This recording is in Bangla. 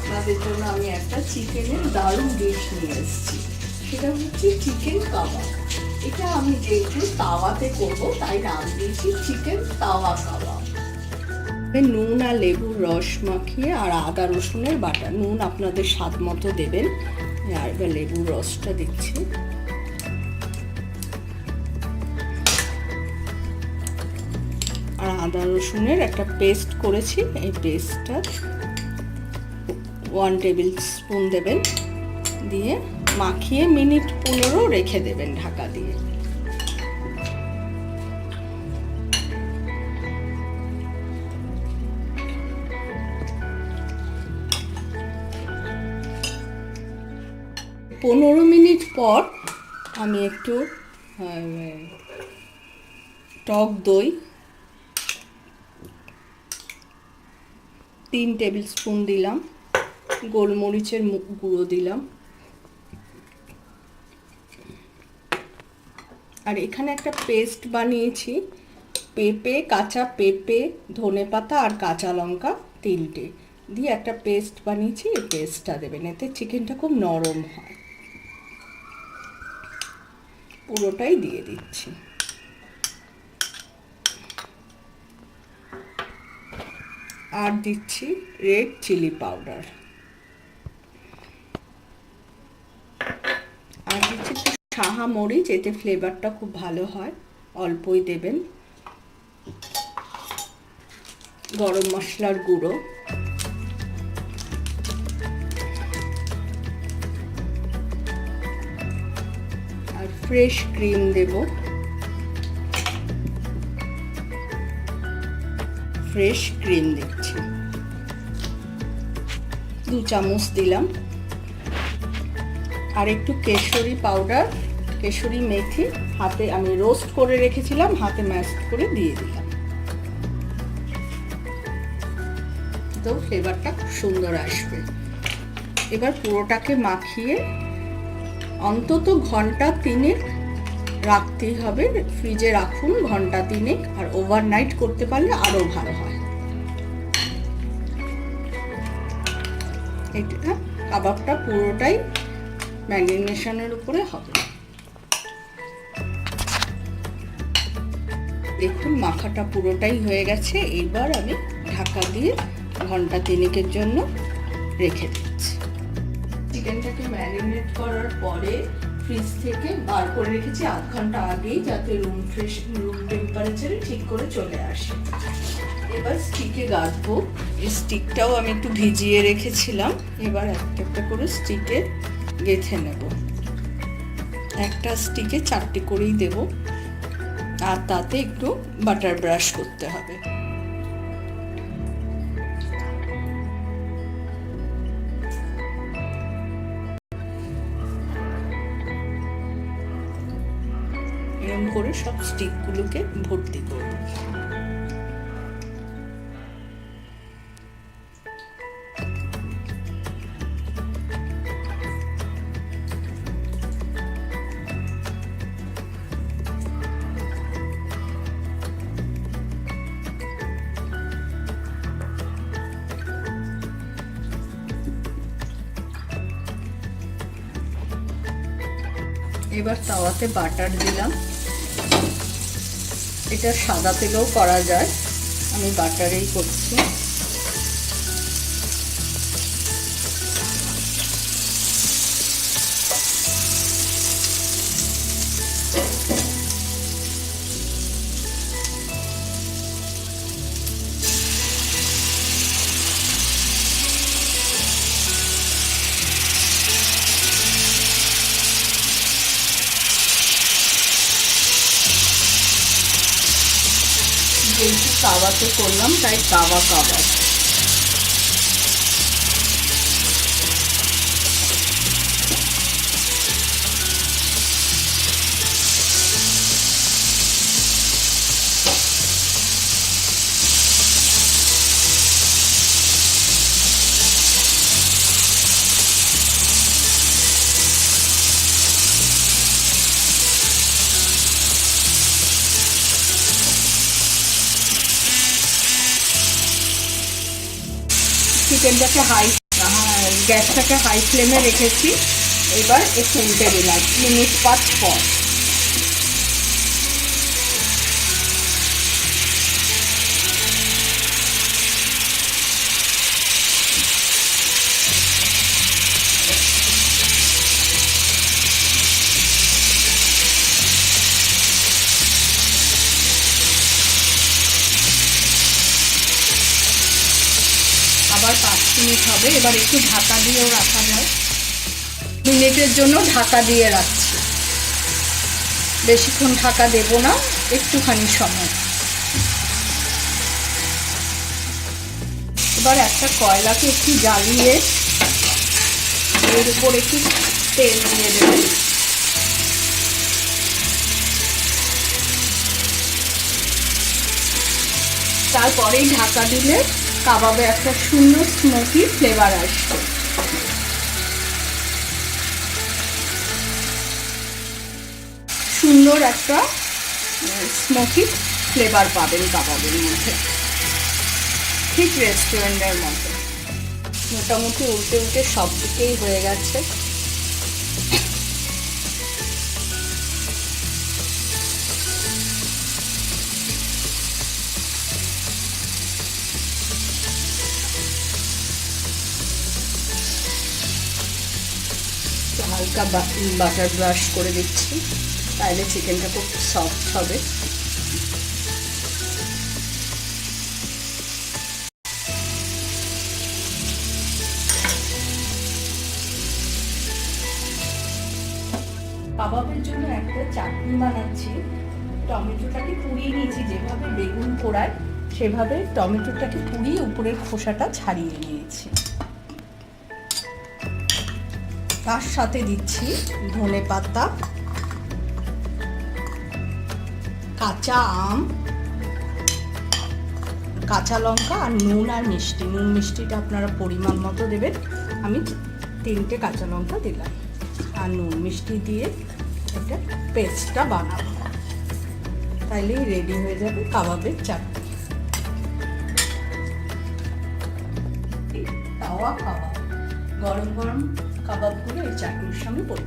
আপনাদের জন্য আমি একটা চিকেনের দারুণ ডিশ নিয়ে এসেছি। সেটা হচ্ছে চিকেন কাবাব। এটা আমি যেহেতু তাওয়াতে করব তাই নাম দিয়েছি চিকেন তাওয়া কাবাব। নুন আর লেবুর রস মাখিয়ে আর আদা রসুনের বাটা, নুন আপনাদের স্বাদ মতো দেবেন। আর এবার লেবুর রসটা দিচ্ছি। আর আদা রসুনের একটা পেস্ট করেছি, এই পেস্টটা 1 টেবিল স্পুন দেবেন, দিয়ে মাখিয়ে মিনিট 15 রেখে দেবেন ঢাকা দিয়ে। পনেরো মিনিট পর আমি একটু টক দই 3 টেবিল স্পুন দিলাম, গোলমরিচের গুঁড়ো দিলাম, আর এখানে একটা পেস্ট বানিয়েছি, পেঁপে, কাঁচা পেঁপে, ধনেপাতা আর কাঁচা লঙ্কা 3টে দিয়ে একটা পেস্ট বানিয়েছি। এই পেস্টটা দেবেন, এতে চিকেনটা খুব নরম হয়। পুরোটাই দিয়ে দিচ্ছি। আর দিচ্ছি রেড চিলি পাউডার, আর দিচ্ছি সাহা মরিচ, এতে ফ্লেভারটা খুব ভালো হয়, অল্পই দেবেন। গরম মশলার গুঁড়ো, আর ফ্রেশ ক্রিম দেব, ফ্রেশ ক্রিম দিচ্ছি 2 চামচ দিলাম। আর একটু কেশরি পাউডার, কেশরি মেথি হাতে আমি রোস্ট করে রেখেছিলাম, হাতে ম্যাশ করে দিয়ে দিলাম। তো ফ্লেভারটা খুব সুন্দর আসবে। এবার পুরোটাকে মাখিয়ে অন্তত ঘন্টা 3 রাখতেই হবে, ফ্রিজে রাখুন ঘন্টা 3, আর ওভারনাইট করতে পারলে আরো ভালো হয়। এটা কাবাবটা পুরোটাই ম্যারিনেশনের উপরে হবে। দেখুন মাখাটা পুরোটাই হয়ে গেছে। এবার আমি ঢাকা দিয়ে ঘন্টা 3 জন্য রেখে দিচ্ছি। চিকেনটাকে ম্যারিনেট করার পরে ফ্রিজ থেকে বার করে রেখেছি আধ ঘন্টা আগেই, যাতে রুম টেম্পারেচারে ঠিক করে চলে আসে। এবার স্টিকে গাঁথবো। এই স্টিকটাও আমি একটু ভিজিয়ে রেখেছিলাম। এবার একটা একটা করে স্টিকে গেঁথে নেব। একটা স্টিকে 4টে করেই দেব, আর তাতে একটু বাটার ব্রাশ করতে হবে। এরকম করে সব স্টিকগুলোকে ভর্তি করব। এবার তাওয়াতে বাটার দিলাম। এটা সাদা তেলেও করা যায়, আমি বাটারেই করছি। যেহেতু তাওয়াতে করলাম তাই তাওয়া কাবাব। চিকেনটাকে গ্যাসটাকে হাই ফ্লেমে রেখেছি। এবার একটু উল্টে দিলাম মিনিট 5 পর। আবার 5 মিনিট হবে। এবার একটু ঢাকা দিয়েও রাখা যায়। মিনিটের জন্য ঢাকা দিয়ে রাখছি, বেশিক্ষণ ঢাকা দেব না, একটুখানি সময়। এবার একটা কয়লাকে একটু জ্বালিয়ে এর উপর একটু তেল দিয়ে দেবেন। তারপরেই ঢাকা দিলে কাবাবে একটা সুন্দর স্মোকি ফ্লেভার আসবে। সুন্দর একটা স্মোকি ফ্লেভার পাবেন কাবাবের মধ্যে, ঠিক রেস্টুরেন্টের মতো। মোটামুটি উল্টে উল্টে সব দিকেই হয়ে গেছে। হালকা বাটার ব্রাশ করে দিচ্ছি, তাহলে চিকেনটা খুব সফট হবে। কাবাবের জন্য একটা চাটনি বানাচ্ছি। টমেটোটাকে পুড়িয়ে নিয়েছি, যেভাবে বেগুন পোড়ায় সেভাবে টমেটোটাকে পুড়িয়ে উপরের খোসাটা ছাড়িয়ে নিয়েছি। তার সাথে দিচ্ছি ধনেপাতা, কাঁচা আম, কাঁচা লঙ্কা আর নুন আর মিষ্টি। নুন মিষ্টিটা আপনারা পরিমাণ মতো দেবেন। আমি 3টে কাঁচা লঙ্কা দিলাম আর নুন মিষ্টি দিয়ে একটা পেস্টটা বানাবো, তাইলেই রেডি হয়ে যাবে কাবাবের চাটনি। তাওয়া কাবাব, গরম গরম কাবাবগুলো এই চাটনির সঙ্গে পড়বে।